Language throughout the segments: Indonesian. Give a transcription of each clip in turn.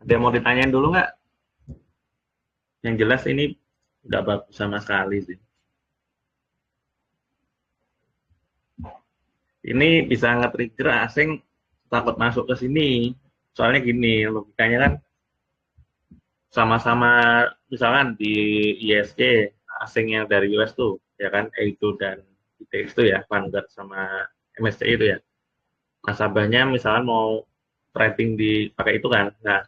Ada yang mau ditanyain dulu nggak? Yang jelas ini nggak bagus sama sekali sih. Ini bisa nge-trigger asing takut masuk ke sini. Soalnya gini, logikanya kan sama-sama misalkan di ISG asing yang dari US tuh, ya kan, EIDO dan ITX itu ya, Vanguard sama MSCI itu ya. Nasabahnya misalkan mau trading di pakai itu kan. Nah,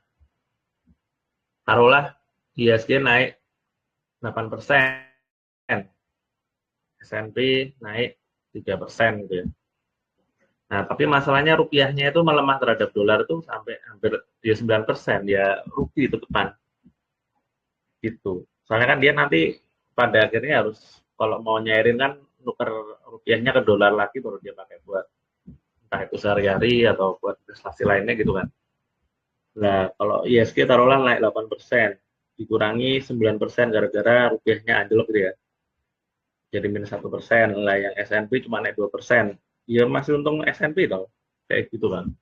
taruhlah ISG naik 8%, S&P naik 3% gitu ya. Nah, tapi masalahnya rupiahnya itu melemah terhadap dolar itu sampai hampir dia 9%, ya rugi itu depan gitu. Soalnya kan dia nanti pada akhirnya harus kalau mau nyairin kan nuker rupiahnya ke dolar lagi baru dia pakai buat entah itu sehari-hari atau buat investasi lainnya gitu kan. Nah, kalau ISG taruhlah naik 8%, dikurangi 9% gara-gara rupiahnya anjlok gitu ya. Jadi minus 1%, lah yang S&P cuma naik 2%. Ya masih untung S&P tau. Kayak gitu kan.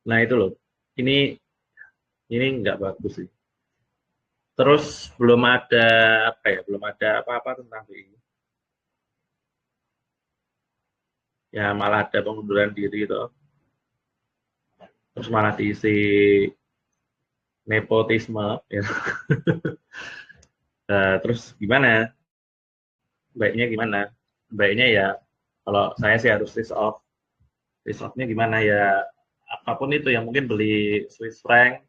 Nah, itu loh. Ini ini nggak bagus sih. Terus belum ada apa ya, belum ada apa-apa tentang BI. Ya malah ada pengunduran diri itu. Terus malah diisi nepotisme ya. Nah, terus gimana? Baiknya gimana? Baiknya ya kalau saya sih harus risk off. Risk off-nya gimana ya? Apapun itu yang mungkin beli Swiss franc,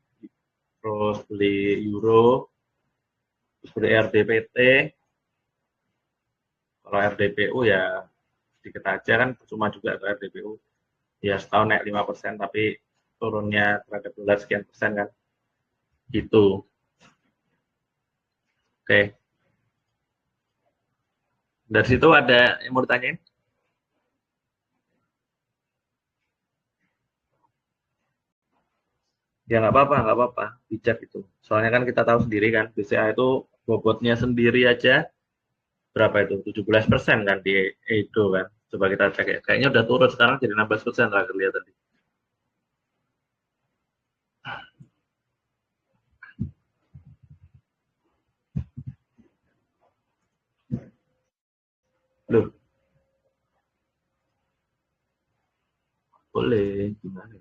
terus beli euro, terus beli RDPT. Kalau RDPU ya sedikit aja kan cuma juga ke RDPU. Ya setahun naik 5%, tapi turunnya terhadap dolar sekian persen kan. Gitu. Oke. Dari situ ada yang mau ditanyain? Ya nggak apa-apa, nggak apa-apa. Bijak itu. Soalnya kan kita tahu sendiri kan, BCA itu bobotnya sendiri aja berapa itu? 17% kan di Edo kan. Coba kita cek ya. Kayaknya udah turun sekarang jadi 16% terakhir lihat tadi. Loh, boleh. Gimana?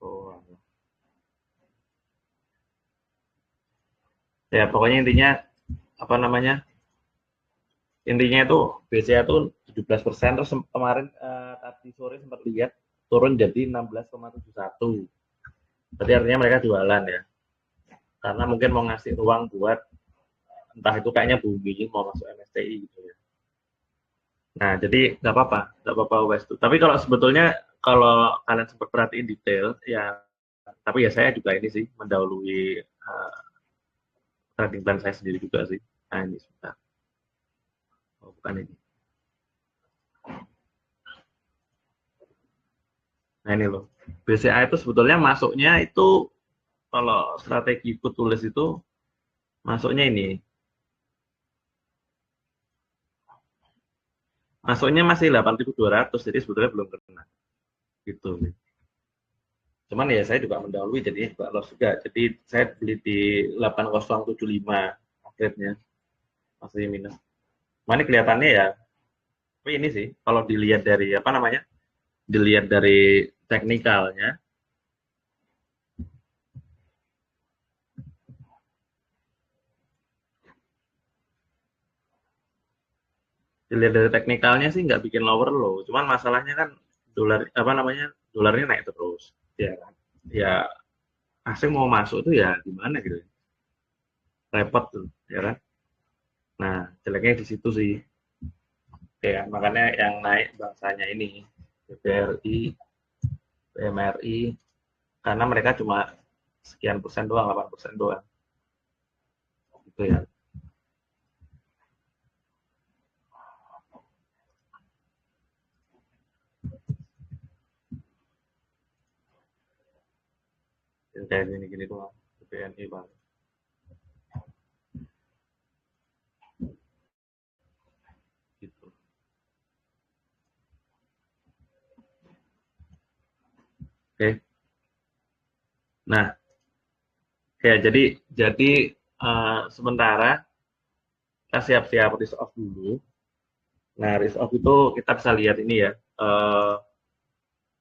Oh, ya pokoknya intinya apa namanya? Intinya itu BCA itu 17%, terus kemarin tadi sore sempat lihat turun jadi 16,71. Berarti artinya mereka jualan ya. Karena mungkin mau ngasih ruang buat entah itu kayaknya Bumi mau masuk MSCI gitu ya. Nah, jadi nggak apa-apa West. Tapi kalau sebetulnya kalau kalian sempat perhatiin detail, ya, tapi ya saya juga ini sih mendahului trading plan saya sendiri juga sih. Nah ini sebentar, oh, bukan ini. Nah ini loh, BCA itu sebetulnya masuknya itu kalau strategi ikut tulis itu masuknya ini, masuknya masih 8.200, jadi sebetulnya belum kena gitu. Cuman ya saya juga mendahului jadinya juga loss juga. Jadi saya beli di 8075 upgrade-nya masih minus. Mana kelihatannya ya, tapi ini sih kalau dilihat dari apa namanya? Dilihat dari teknikalnya, dilihat dari teknikalnya sih nggak bikin lower low. Cuman masalahnya kan dolar apa namanya? Dolarnya naik terus. Ya kan? Ya asing mau masuk tuh ya gimana gitu. Repot tuh, ya kan? Nah, jeleknya di situ sih. Ya, makanya yang naik bangsanya ini BBRI, PMRI, karena mereka cuma sekian persen doang, 8% doang. Gitu ya. kayak gini-gini doang, BNI Bang. Gitu. Oke. Nah, kayak jadi sementara kita siap-siap risk off dulu. Nah, risk off itu kita bisa lihat ini ya.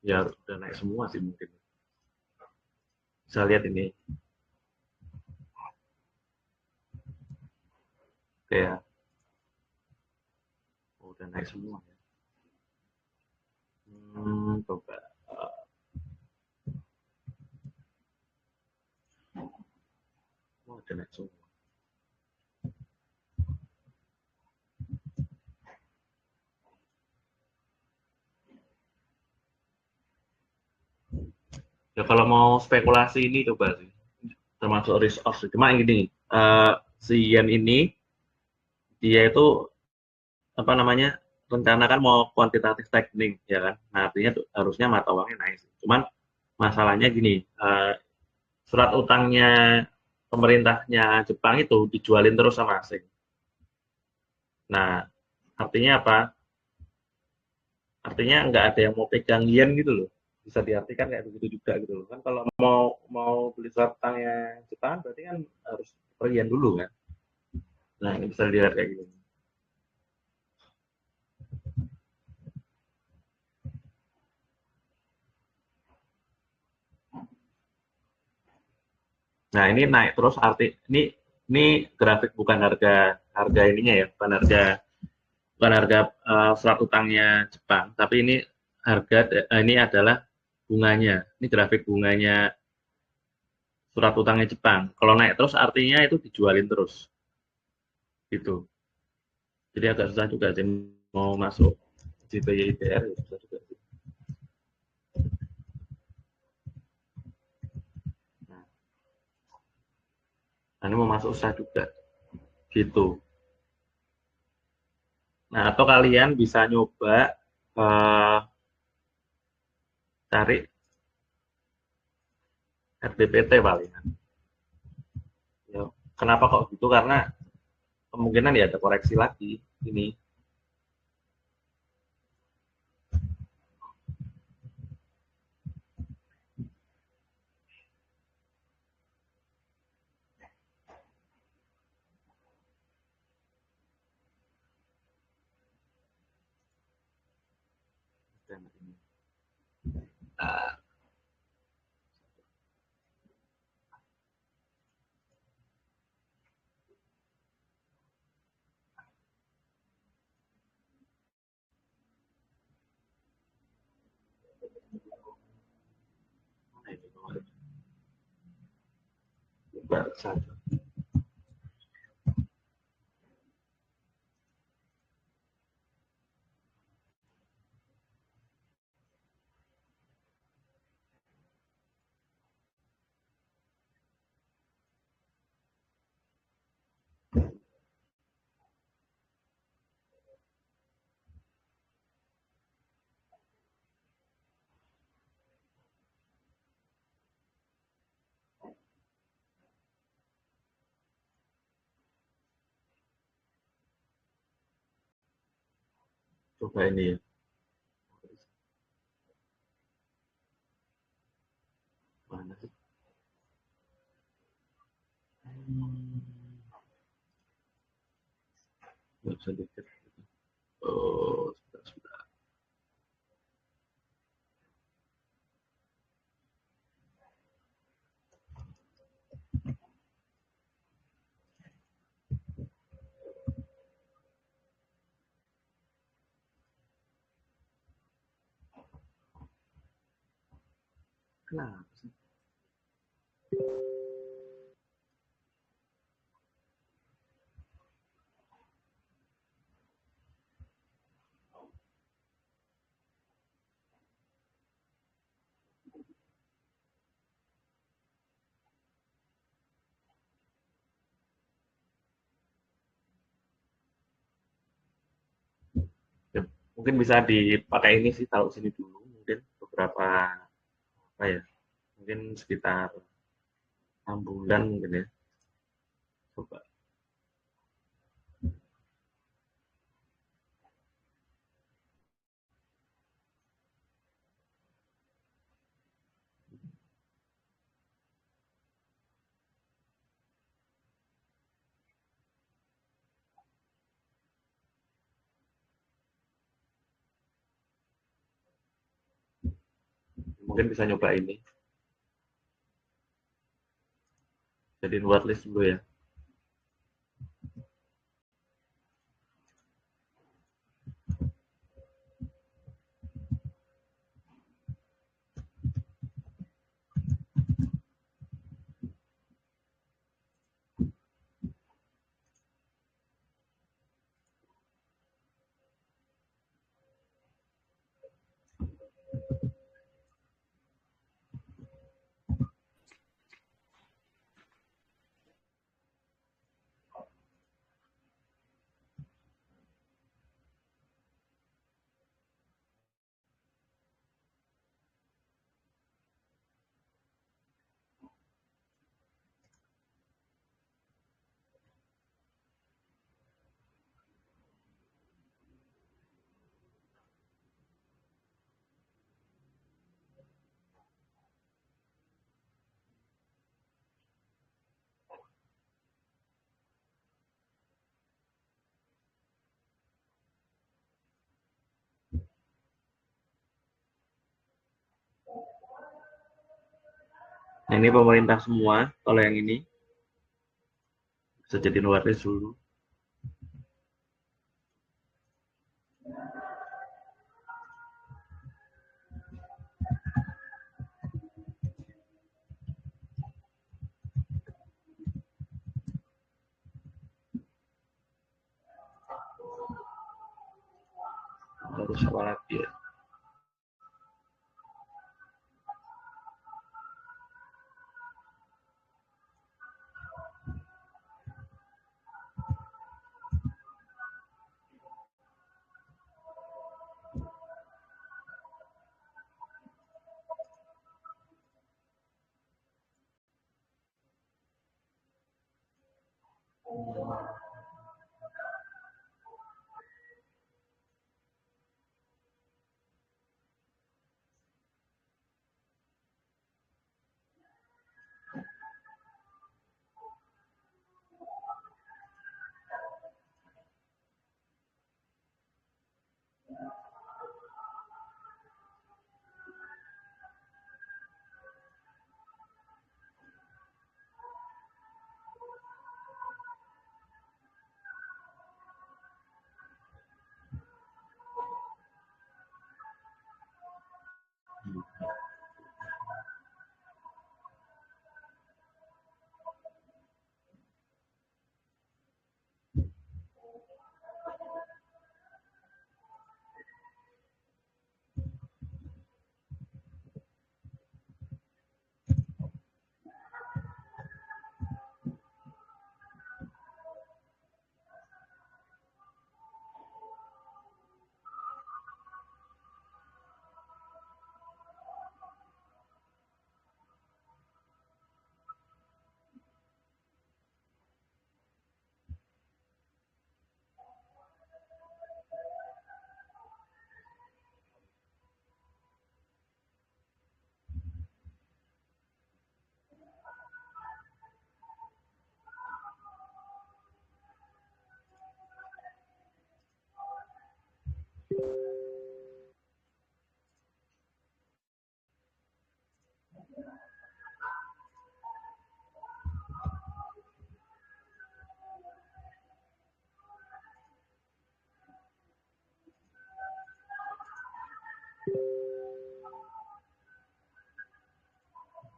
Ya udah naik semua sih mungkin. Bisa lihat ini. Kayak udah naik semua ya. Coba. Udah naik semua. Ya kalau mau spekulasi ini coba sih. Termasuk risk off sih. Cuma gini, si yen ini dia itu apa namanya, rencana kan mau kuantitatif tightening ya kan. Nah, artinya tuh, harusnya mata uangnya naik sih. Cuman masalahnya gini, surat utangnya pemerintahnya Jepang itu dijualin terus sama asing. Nah, artinya apa? Artinya nggak ada yang mau pegang yen gitu loh. Bisa diartikan kayak begitu juga gitu loh. Kan kalau mau mau beli surat utangnya Jepang berarti kan harus per yen dulu kan. Nah, ini bisa dilihat kayak gitu. Nah, ini naik terus ini grafik bukan harga harga ininya ya, bukan harga surat utangnya Jepang, tapi ini adalah bunganya. Ini grafik bunganya surat utangnya Jepang. Kalau naik terus artinya itu dijualin terus, gitu. Jadi agak susah juga sih mau masuk JPY-IDR ya susah juga sih. Nah, ini mau masuk susah juga, gitu. Nah, atau kalian bisa nyoba cari RDPT palingan. Ya, kenapa kok gitu? Karena kemungkinan ya ada koreksi lagi ini. Nah, coba saja. Coba ini ya. Mana sih? Hmm, nggak bisa dikit. Oh, sebentar, sebentar. Kenapa sih? Ya, mungkin bisa dipakai ini sih taruh sini dulu mungkin beberapa apa ya? Mungkin sekitar 6 bulan mungkin ya. Coba. Mungkin bisa nyoba ini. Jadiin watchlist dulu ya. Nah, ini pemerintah semua, kalau yang ini bisa jadiin watchlist dulu. Terus apa lagi ya?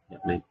Ya, baik.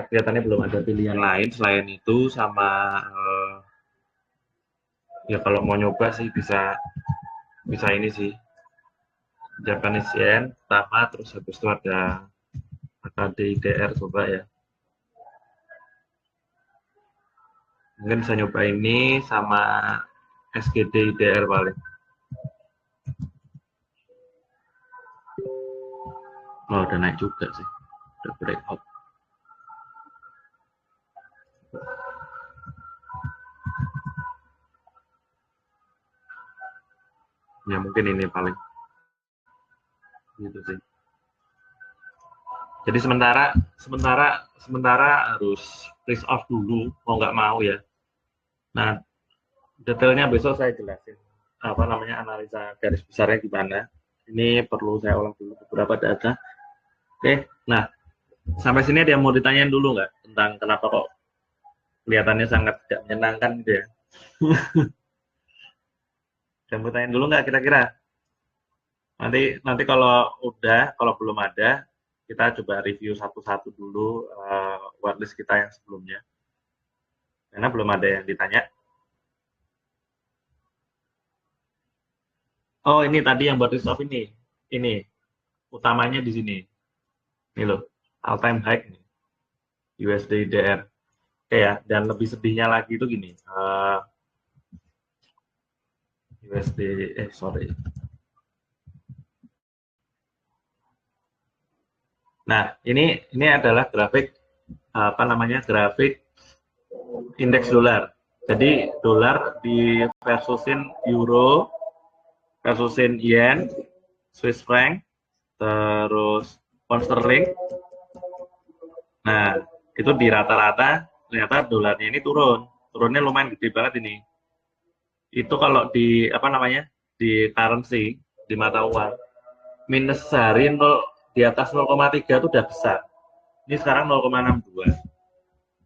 kelihatannya belum ada pilihan lain selain itu sama ya kalau mau nyoba sih bisa bisa ini sih Japanese Yen pertama, terus habis itu ada AKD IDR coba ya. Mungkin bisa nyoba ini sama SGD IDR paling. Oh, udah naik juga sih. Udah breakout. Ya mungkin ini paling. Gitu sih. Jadi sementara harus risk off dulu, mau nggak mau ya. Nah, detailnya besok saya jelasin apa namanya analisa garis besarnya gimana. Ini perlu saya ulang dulu beberapa data. Oke, nah sampai sini ada yang mau ditanyain dulu nggak tentang kenapa kok kelihatannya sangat tidak menyenangkan gitu ya? Ada yang mau tanyain dulu nggak kira-kira? Nanti kalau belum ada, kita coba review satu-satu dulu whitelist kita yang sebelumnya. Karena belum ada yang ditanya. Oh, ini tadi yang buat risk off ini. Ini utamanya di sini. Ini loh, all time high nih, USD DR. Oke ya, dan lebih sedihnya lagi itu gini. USD sorry. Nah, ini adalah grafik apa namanya? Grafik indeks dolar. Jadi dolar di versusin euro, versusin yen, Swiss franc, terus pound sterling. Nah, itu di rata-rata ternyata dolarnya ini turun. Turunnya lumayan gede banget ini. Itu kalau di apa namanya? Di currency, di mata uang, minus sehari 0, di atas 0,3 itu udah besar. Ini sekarang 0,62.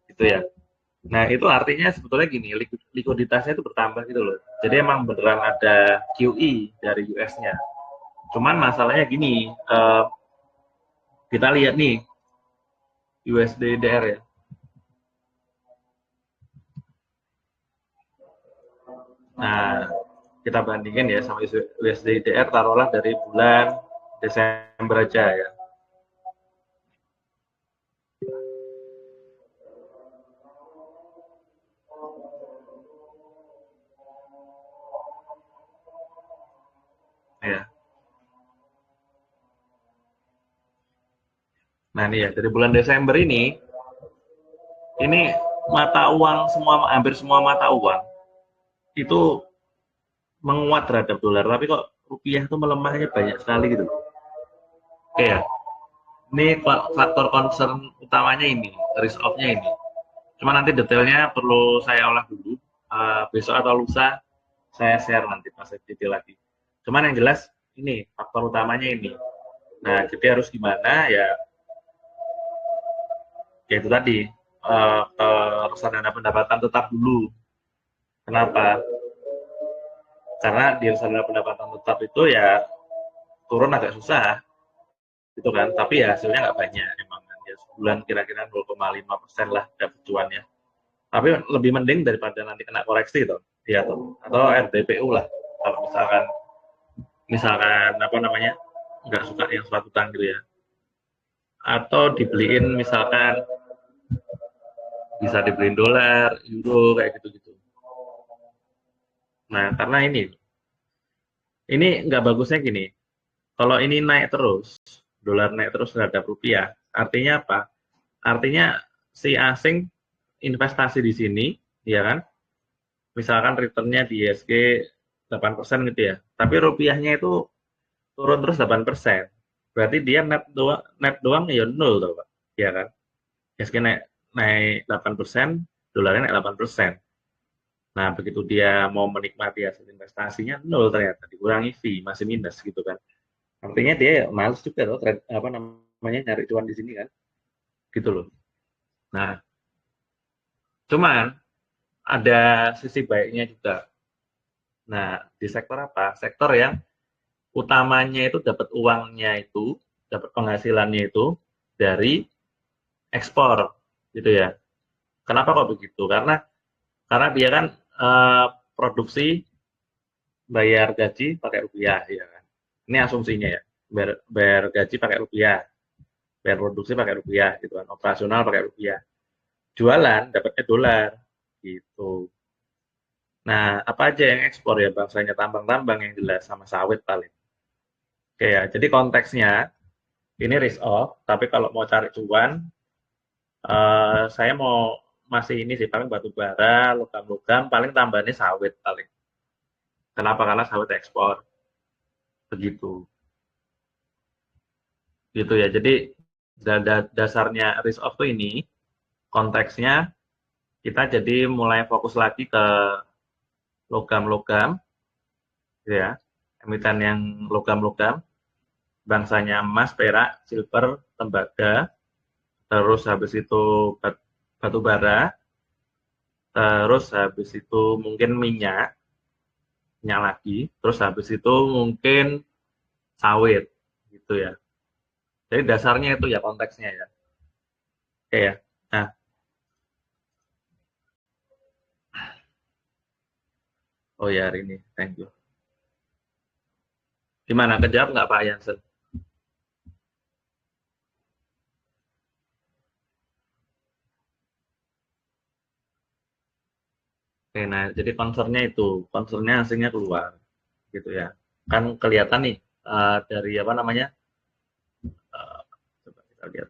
Gitu ya. Nah, itu artinya sebetulnya gini, likuiditasnya itu bertambah gitu loh. Jadi emang beneran ada QE dari US-nya. Cuman masalahnya gini, kita lihat nih USD DR ya. Nah, kita bandingin ya sama USD DR taruhlah dari bulan Desember aja ya. Ya. Nah, ini ya dari bulan Desember ini mata uang semua hampir semua mata uang itu menguat terhadap dolar, tapi kok rupiah itu melemahnya banyak sekali gitu. Oke ya. Ini faktor concern utamanya ini, risk off-nya ini. Cuma nanti detailnya perlu saya olah dulu. Besok atau lusa saya share nanti pas detail lagi. Cuman yang jelas ini faktor utamanya ini. Nah, jadi harus gimana ya? Ya itu tadi reksadana pendapatan tetap dulu. Kenapa? Karena di reksadana pendapatan tetap itu ya turun agak susah, gitu kan? Tapi ya hasilnya nggak banyak emang kan. Ya sebulan kira-kira 0,5% lah dapat cuannya. Tapi lebih mending daripada nanti kena koreksi tuh, dia tuh atau RDPU lah. Kalau misalkan apa namanya nggak suka yang suatu gitu ya. Atau dibeliin misalkan bisa dibeliin dolar, euro kayak gitu-gitu. Nah, karena ini nggak bagusnya gini. Kalau ini naik terus, dolar naik terus terhadap rupiah, artinya apa? Artinya si asing investasi di sini, ya kan? Misalkan returnnya di ISG 8% gitu ya. Tapi rupiahnya itu turun terus 8%. Berarti dia net doang ya nol tuh, Pak. Ya kan? ISG naik naik 8%, dolarnya naik 8%. Nah, begitu dia mau menikmati hasil investasinya nol ternyata dikurangi fee, masih minus gitu kan. Artinya dia males juga loh apa namanya nyari cuan di sini kan. Gitu loh. Nah, cuman ada sisi baiknya juga. Nah, di sektor apa? Sektor yang utamanya itu dapat uangnya itu, dapat penghasilannya itu dari ekspor. gitu ya. Kenapa kok begitu? Karena dia kan produksi bayar gaji pakai rupiah, ya kan? Ini asumsinya ya, bayar gaji pakai rupiah, bayar produksi pakai rupiah, gitu kan? Operasional pakai rupiah. Jualan dapatnya dolar, gitu. Nah, apa aja yang ekspor ya? Bangsanya tambang-tambang yang jelas sama sawit paling. Oke ya, jadi konteksnya ini risk off, tapi kalau mau cari cuan, saya mau masih ini sih paling batu bara, logam-logam, paling tambahnya sawit paling. Kenapa? Karena sawit ekspor, begitu. Gitu ya. Jadi dasarnya risk off tuh ini konteksnya kita jadi mulai fokus lagi ke logam-logam, gitu ya. Emiten yang logam-logam, bangsanya emas, perak, silver, tembaga, terus habis itu batu bara, terus habis itu mungkin minyak lagi, terus habis itu mungkin sawit, gitu ya. Jadi dasarnya itu ya konteksnya ya. Oke ya. Nah, oh ya hari ini, thank you. Gimana, kejawab nggak Pak Jansen? Oke, nah jadi concernnya hasilnya keluar, gitu ya. Kan kelihatan nih dari apa namanya? Coba kita lihat.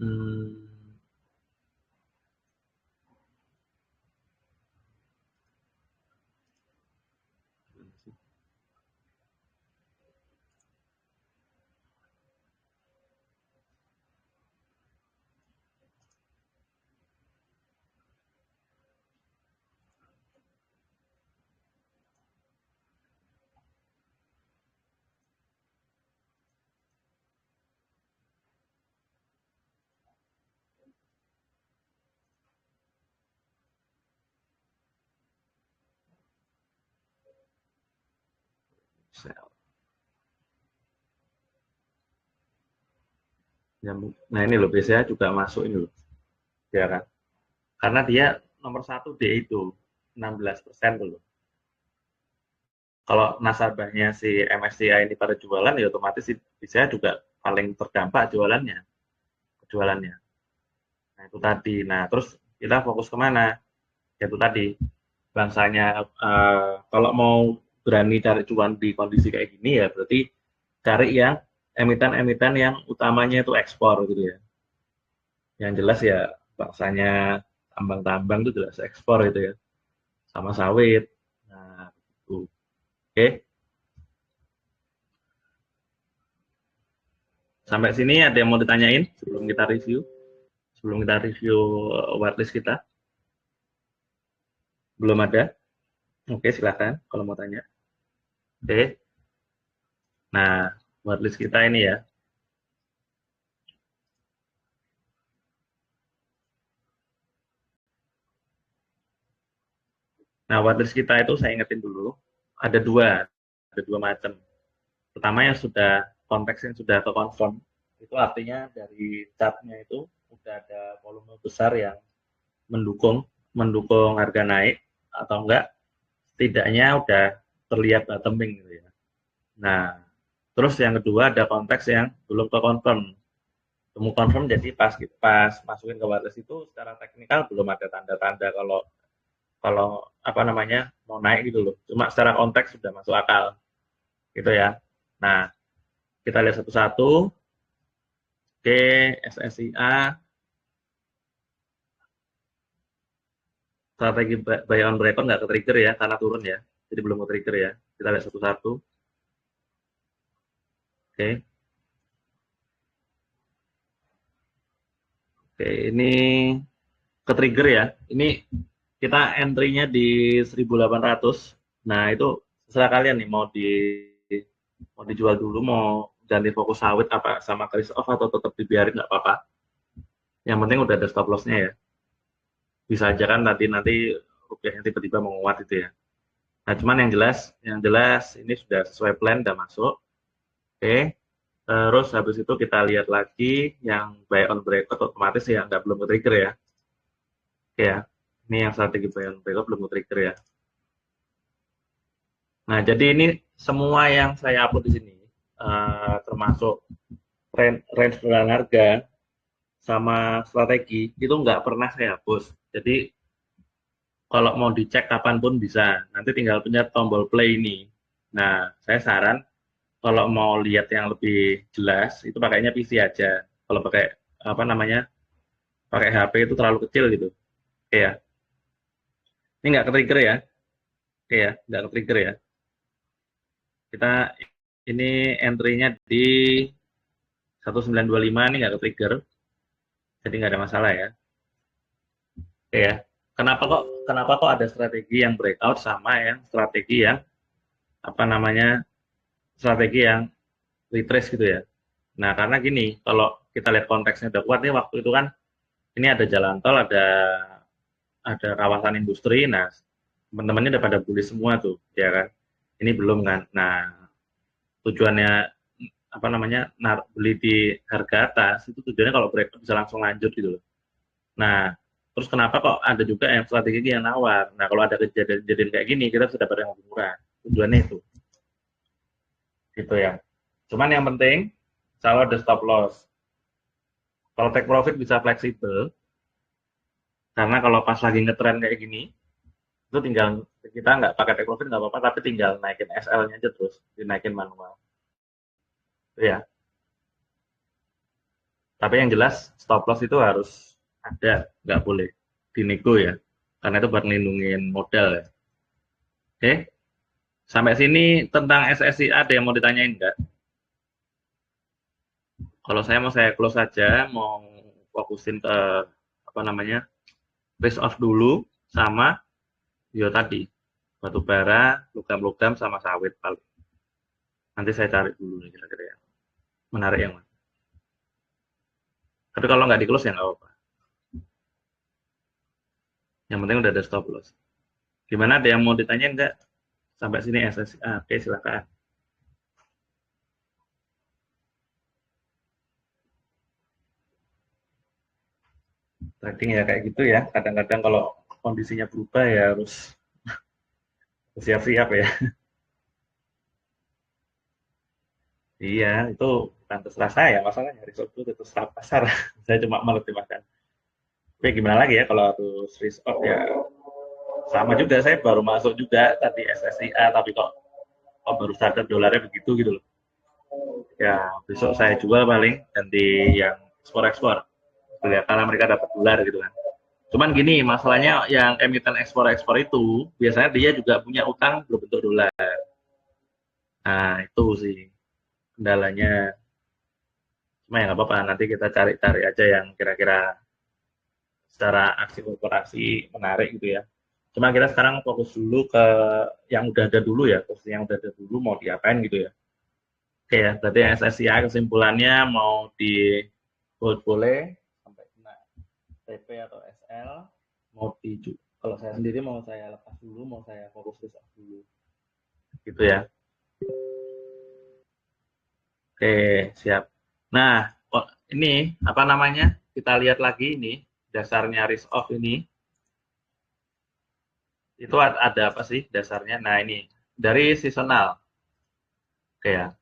Hmm, nah ini loh biasanya juga masuk ini loh, ya kan? Karena dia nomor satu dia itu 16% dulu. Kalau nasabahnya si MSCI ini pada jualan ya otomatis bisa juga paling terdampak jualannya. Nah itu tadi. Nah terus kita fokus kemana? Itu tadi bangsanya kalau mau berani cari cuan di kondisi kayak gini ya berarti cari yang emiten-emiten yang utamanya itu ekspor gitu ya. Yang jelas ya bangsanya tambang-tambang itu jelas ekspor gitu ya. Sama sawit. Nah, itu. Oke. Sampai sini ada yang mau ditanyain sebelum kita review? Sebelum kita review whitelist kita? Belum ada? Oke, silakan kalau mau tanya. Oke. Nah, whitelist kita ini ya. Nah, whitelist kita itu saya ingetin dulu, ada ada dua macam. Pertama yang sudah konteksnya sudah ke confirm, itu artinya dari chartnya itu udah ada volume besar yang mendukung mendukung harga naik atau enggak, setidaknya udah terlihat bottoming gitu ya. Nah, terus yang kedua ada konteks yang belum ke confirm. Temu confirm jadi pas gitu, pas masukin ke whitelist itu secara teknikal belum ada tanda-tanda kalau kalau apa namanya mau naik gitu loh. Cuma secara konteks sudah masuk akal gitu ya. Nah, kita lihat satu-satu. Oke, SSIA strategi buy on record nggak ke trigger ya karena turun ya. Jadi belum ke trigger ya. Kita lihat satu-satu. Oke. Oke, ini ke trigger ya. Ini kita entry-nya di 1800. Nah, itu serah kalian nih mau dijual dulu, mau ganti fokus sawit apa sama risk off atau tetap dibiarin nggak apa-apa. Yang penting udah ada stop loss-nya ya. Bisa aja kan nanti nanti rupiahnya tiba-tiba menguat itu ya. Nah, cuman yang jelas ini sudah sesuai plan, udah masuk. Oke. Terus habis itu kita lihat lagi yang buy on breakout otomatis ya nggak belum trigger ya. Oke ya. Ini yang strategi buy on breakout belum trigger ya. Nah, jadi ini semua yang saya upload di sini termasuk range dan harga sama strategi itu nggak pernah saya hapus. Jadi kalau mau dicek kapanpun bisa. Nanti tinggal pencet tombol play ini. Nah, saya saran kalau mau lihat yang lebih jelas itu pakainya PC aja. Kalau pakai apa namanya pakai HP itu terlalu kecil gitu. Oke ya. Ini nggak ke-trigger ya. Oke ya, nggak ke-trigger ya. Kita ini entry-nya di 1925 ini nggak ke-trigger. Jadi nggak ada masalah ya. Oke ya. Kenapa kok ada strategi yang breakout sama yang strategi yang apa namanya strategi yang retrace gitu ya. Nah, karena gini, kalau kita lihat konteksnya udah kuat nih waktu itu kan ini ada jalan tol, ada kawasan industri. Nah, teman-temannya udah pada bullish semua tuh, ya kan? Ini belum kan. Nah, tujuannya apa namanya beli di harga atas itu tujuannya kalau breakout bisa langsung lanjut gitu loh. Nah, terus kenapa kok ada juga yang strategi yang nawar? Nah, kalau ada kejadian-kejadian kayak gini, kita bisa dapat yang lebih murah. Tujuannya itu, gitu ya. Cuman yang penting, selalu ada stop loss. Kalau take profit bisa fleksibel, karena kalau pas lagi ngetren kayak gini, itu tinggal kita nggak pakai take profit nggak apa-apa, tapi tinggal naikin SL-nya aja terus, dinaikin manual. Ya, tapi yang jelas stop loss itu harus ada, nggak boleh dinego ya, karena itu buat ngelindungin modal ya. Oke, sampai sini tentang SSI ada yang mau ditanyain nggak? Kalau saya mau saya close saja, mau fokusin ke apa namanya risk off dulu sama yo tadi batu bara, logam-logam sama sawit paling. Nanti saya cari dulu nih kira-kira yang menarik yang mana. Tapi kalau nggak di close ya nggak apa-apa. Yang penting udah ada stop loss. Gimana ada yang mau ditanyain nggak? Sampai sini SSI. Oke, silakan. Trading ya kayak gitu ya. Kadang-kadang kalau kondisinya berubah ya harus siap-siap ya. Iya, itu bukan terserah saya masalahnya. Risiko itu terserah pasar. Saya cuma menerjemahkan. Tapi gimana lagi ya kalau harus risk off ya sama juga. Saya baru masuk juga tadi SSIA tapi kok baru sadar dolarnya begitu gitu loh. Ya besok saya jual paling ganti yang ekspor-ekspor. Lihat karena mereka dapat dolar gitu kan. Cuman gini, masalahnya yang emiten ekspor-ekspor itu biasanya dia juga punya utang berbentuk dolar. Nah, itu sih kendalanya. Cuma ya nggak apa-apa, nanti kita cari-cari aja yang kira-kira secara aksi korporasi menarik gitu ya. Cuma kita sekarang fokus dulu ke yang udah ada dulu ya, posisi yang udah ada dulu mau diapain gitu ya. Oke ya, berarti SSIA kesimpulannya mau di hold boleh sampai kena TP atau SL, mau di kalau saya sendiri mau saya lepas dulu, mau saya fokus risk dulu. Gitu ya. Oke, siap. Nah, ini apa namanya? Kita lihat lagi ini dasarnya risk off ini. Itu ada apa sih dasarnya? Nah, ini dari seasonal. Oke ya.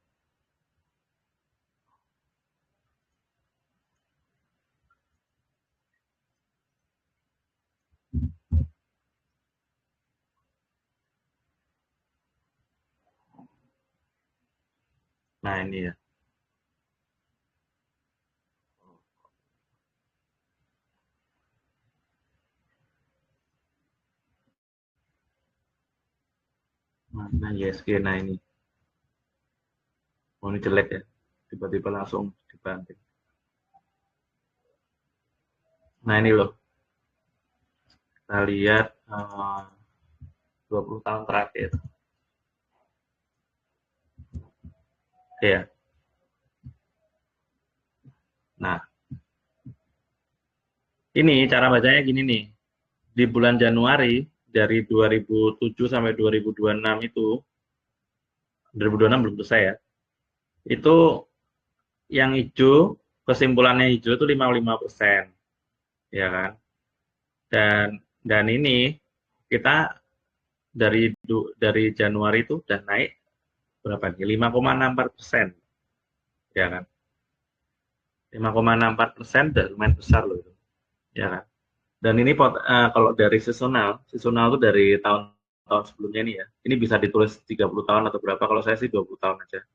Nah, ini ya. Mana YSG? Nah, ini. Oh, ini jelek ya. Tiba-tiba langsung dibanting. Nah, ini loh. Kita lihat 20 tahun terakhir. Oke ya. Nah, ini cara bacanya gini nih. Di bulan Januari dari 2007 sampai 2026 itu, 2026 belum selesai ya, itu yang hijau, kesimpulannya hijau itu 55%, ya kan? Dan ini kita dari Januari itu udah naik berapa nih? 5,64%, ya kan? 5,64% udah lumayan besar loh itu, ya kan? Dan ini kalau dari seasonal itu dari tahun sebelumnya nih ya. Ini bisa ditulis 30 tahun atau berapa, kalau saya sih 20 tahun aja.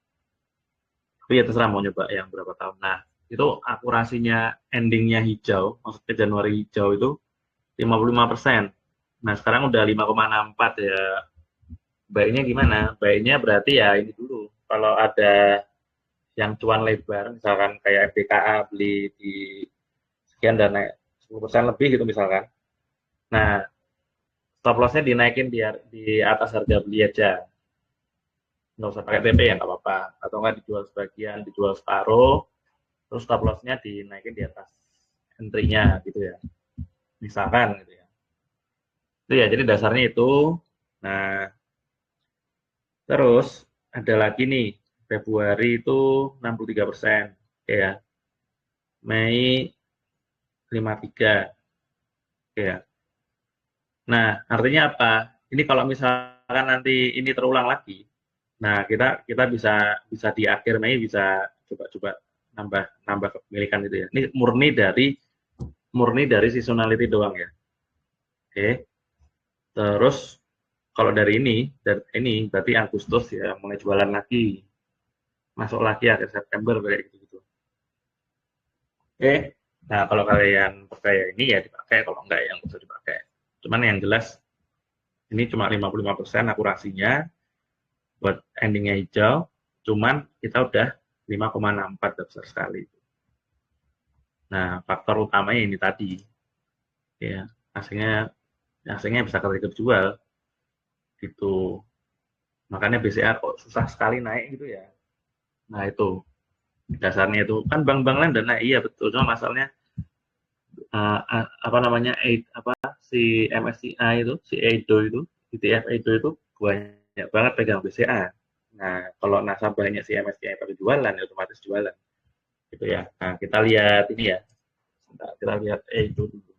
Tapi ya terserah mau nyoba yang berapa tahun. Nah, itu akurasinya endingnya hijau, maksudnya Januari hijau itu 55%. Nah, sekarang udah 5,64 ya. Baiknya gimana? Baiknya berarti ya ini dulu. Kalau ada yang cuan lebar, misalkan kayak FBKA beli di sekian dan naik 10% lebih gitu misalkan. Nah, stop lossnya dinaikin di atas harga beli aja. Nggak usah pakai TP ya nggak apa-apa. Atau nggak dijual sebagian, dijual separuh, terus stop lossnya dinaikin di atas entry-nya gitu ya. Misalkan gitu ya. Itu ya, jadi dasarnya itu. Nah, terus ada lagi nih, Februari itu 63%. Ya, Mei 53. Ya. Nah, artinya apa? Ini kalau misalkan nanti ini terulang lagi, nah kita kita bisa bisa di akhir Mei bisa coba-coba nambah nambah kepemilikan itu ya. Ini murni dari seasonality doang ya. Oke. Terus kalau dari ini berarti Agustus ya mulai jualan lagi, masuk lagi akhir September kayak gitu. Oke. Nah, kalau kalian percaya ini ya dipakai, kalau enggak ya nggak usah dipakai. Cuman yang jelas ini cuma 55% akurasinya buat endingnya hijau, cuman kita udah 5,64, besar sekali. Nah, faktor utamanya ini tadi, ya, asingnya bisa jual, gitu. Makanya BCA kok susah sekali naik gitu ya. Nah, itu dasarnya itu kan bank-bank lain dan naik, iya betul. Cuma masalahnya apa namanya si MSCI itu, si EIDO itu, ETF EIDO itu banyak banget pegang BCA. Nah, kalau nasabahnya si MSCI pada jualan, ya otomatis jualan. Gitu ya. Nah, kita lihat ini ya. Kita lihat EIDO dulu.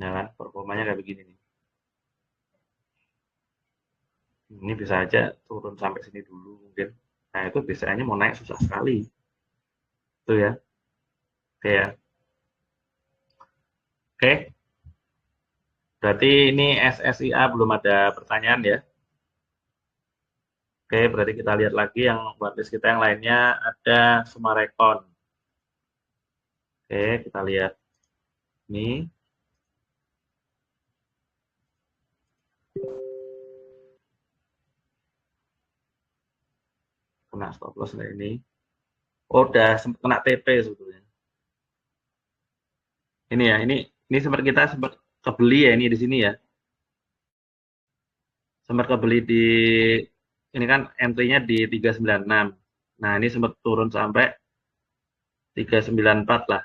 Nah, kan performanya kayak begini nih. Ini bisa aja turun sampai sini dulu mungkin. Nah, itu BCA-nya mau naik susah sekali. Itu ya. Oke ya. Oke. Berarti ini SSIA belum ada pertanyaan ya. Oke, berarti kita lihat lagi yang whitelist kita yang lainnya ada Sumarekon. Oke, kita lihat ini. Kena stop loss nggak ini? Oh, udah sempat kena TP sebetulnya. Ini ya, ini sempat kebeli ya ini di sini ya. Sempat kebeli ini kan entry-nya di 396. Nah, ini sempat turun sampai 394 lah.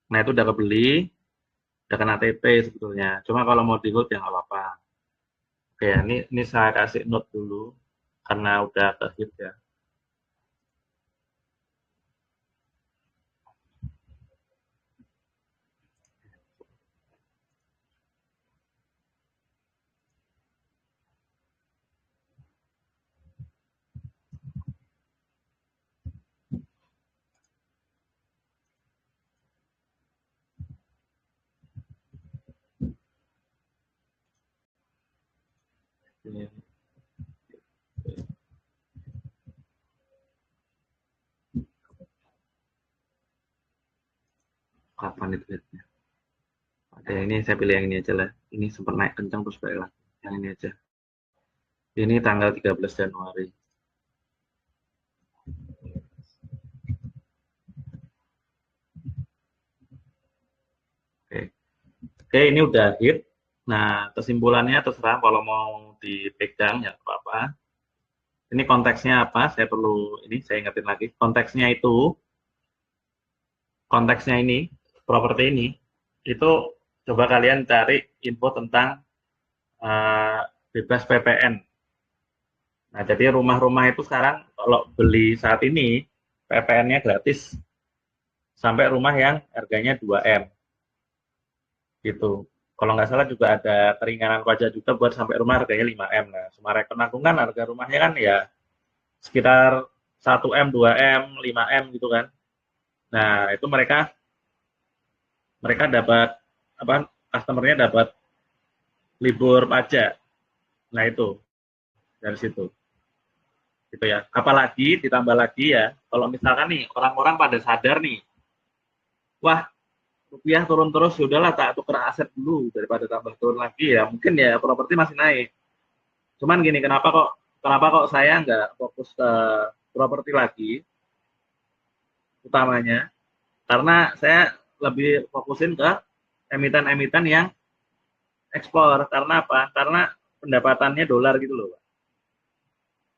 Nah, itu udah kebeli, udah kena TP sebetulnya. Cuma kalau mau di hold ya nggak apa-apa. Oke, ini saya kasih note dulu karena udah ke hit ya. Ini. Kapan itu hitnya? Ada ini saya pilih yang ini aja lah. Ini sempat naik kencang terus balik lagi. Yang ini aja. Ini tanggal 13 Januari. Oke. Oke, ini udah hit. Nah, kesimpulannya terserah kalau mau dipegang ya apa-apa. Ini konteksnya apa? Saya ingetin lagi. Konteksnya ini, properti ini, itu Coba kalian cari info tentang bebas PPN. Nah, jadi rumah-rumah itu sekarang kalau beli saat ini PPN-nya gratis sampai rumah yang harganya 2M gitu. Kalau nggak salah juga ada keringanan pajak juga buat sampai rumah harganya 5M. Nah, Sumarekon Agung kan harga rumahnya kan ya sekitar 1M, 2M, 5M gitu kan. Nah, itu mereka mereka dapat apa customernya dapat libur pajak. Nah, itu dari situ. Gitu ya. Apalagi ditambah lagi ya, kalau misalkan nih orang-orang pada sadar nih, wah rupiah turun terus, yaudahlah tak tuker aset dulu daripada tambah turun lagi ya. Mungkin ya properti masih naik. Cuman gini, kenapa kok saya nggak fokus ke properti lagi utamanya? Karena saya lebih fokusin ke emiten-emiten yang ekspor. Karena apa? Karena pendapatannya dolar gitu loh.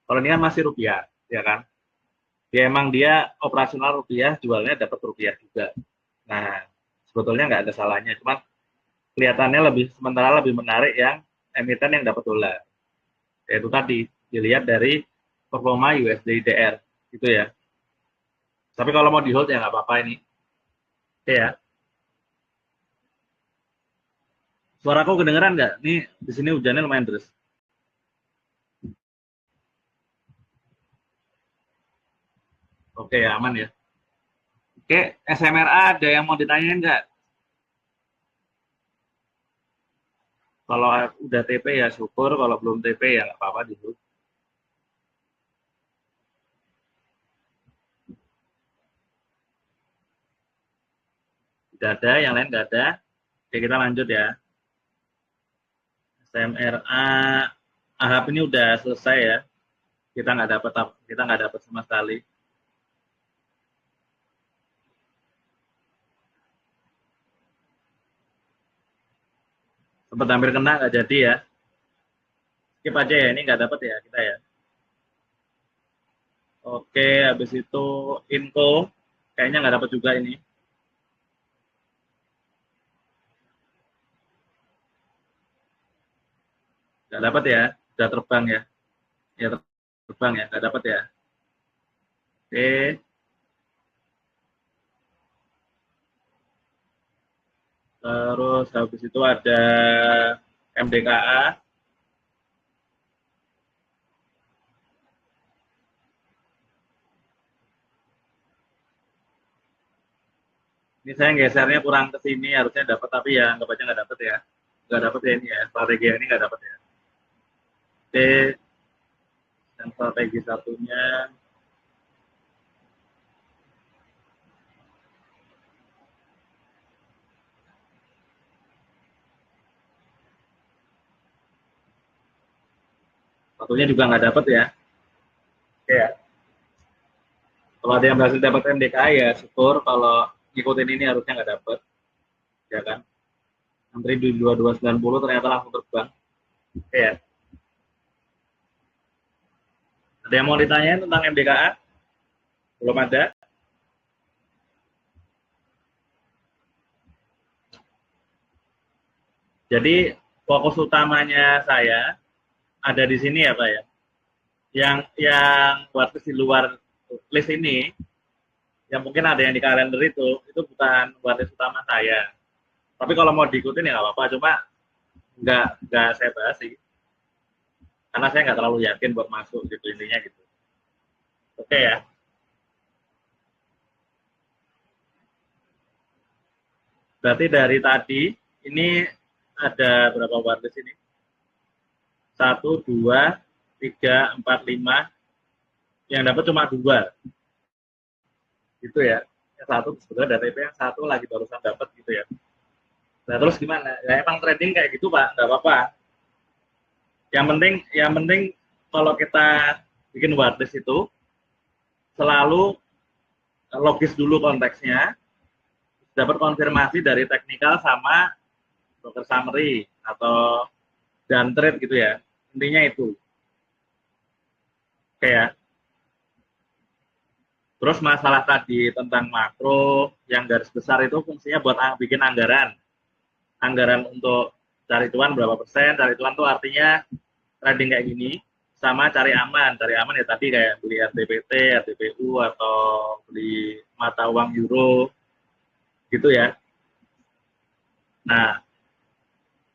Kalau ini kan masih rupiah, ya kan? Ya emang dia operasional rupiah, jualnya dapat rupiah juga. Nah, sebetulnya nggak ada salahnya. Cuman kelihatannya sementara lebih menarik yang emiten yang dapat dolar. Yaitu tadi, dilihat dari performa USD IDR. Gitu ya. Tapi kalau mau di hold ya nggak apa-apa ini. Oke ya. Suaraku kedengeran nggak? Nih di sini hujannya lumayan deras. Oke ya, aman ya. Oke, SMRA ada yang mau ditanyain nggak? Kalau udah TP ya syukur, kalau belum TP ya nggak apa-apa di hold. Tidak ada, yang lain nggak ada. Oke, kita lanjut ya. SMRA, AHAP ini udah selesai ya. Kita nggak dapat sama sekali. Sempat hampir kena nggak jadi ya. Skip aja ya, ini nggak dapat ya kita ya. Oke, habis itu info, kayaknya nggak dapat juga ini. Nggak dapat ya, udah terbang ya. Ya terbang ya, nggak dapat ya. Oke, terus habis itu ada MDKA. Ini saya gesernya kurang ke sini, harusnya dapat tapi ya nggak baca nggak dapat ya. Nggak dapat ya ini ya, strategi ini nggak dapat ya. Oke, dan strategi satunya, satunya juga nggak dapat ya. Oke ya. Kalau ada yang berhasil dapat MDKA ya syukur, kalau ngikutin ini harusnya nggak dapat, ya kan. Antri di 2290 ternyata langsung terbang. Oke ya. Ada yang mau ditanyain tentang MDKA? Belum ada? Jadi fokus utamanya saya ada di sini ya Pak ya. Yang buat di luar list ini, yang mungkin ada yang di kalender itu bukan buat list utama saya. Tapi kalau mau diikutin ya nggak apa-apa, cuma nggak saya bahas sih. Karena saya nggak terlalu yakin buat masuk gitu intinya gitu. Oke ya. Berarti dari tadi ini ada berapa warnis ini? Satu, dua, tiga, empat, lima. Yang dapat cuma dua. Gitu ya. Yang satu sebetulnya dari TP, yang satu lagi barusan dapat gitu ya. Nah terus gimana? Ya emang trading kayak gitu Pak, nggak apa-apa. Yang penting kalau kita bikin warnis itu selalu logis dulu konteksnya, dapat konfirmasi dari teknikal sama broker summary atau dan trade gitu ya. Intinya itu. Oke ya. Terus masalah tadi tentang makro yang garis besar itu fungsinya buat bikin anggaran. anggaran untuk cari cuan berapa persen. Cari cuan tuh artinya trading kayak gini, sama cari aman. Cari aman ya tadi kayak beli RTPT, RTPU, atau beli mata uang euro, gitu ya. Nah,